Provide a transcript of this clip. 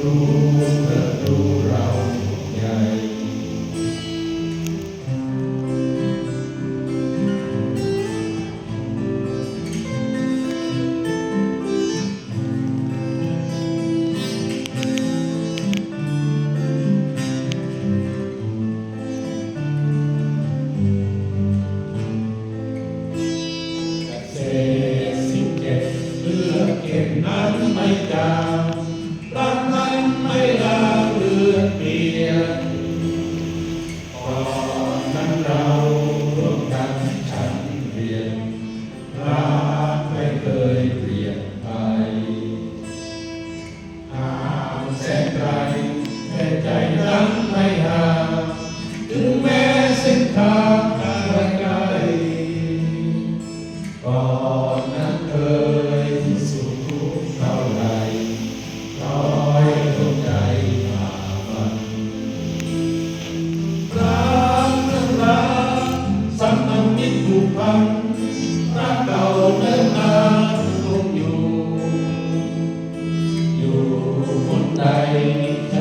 รู้เลิศรู้เราใหญ่เก็บนั้นไม่จางรักนั้นไม่ลาเลือนเปลี่ยนก่อนนั้นเราร่วมกันฉันเรียนรักไม่เคยเปลี่ยนไปห่างแสนไกลแต่ใจนั้นไม่ห่างถึงแม้เส้นทางไกลก่อนนั้นเคยสุขทุกข์เท่าไรร้อยดวงใจฝ่าฟันรักนั้นรักสัมพันธ์มิตรผูกพันรักเก่าเดินนานคงอยู่คนใดใจ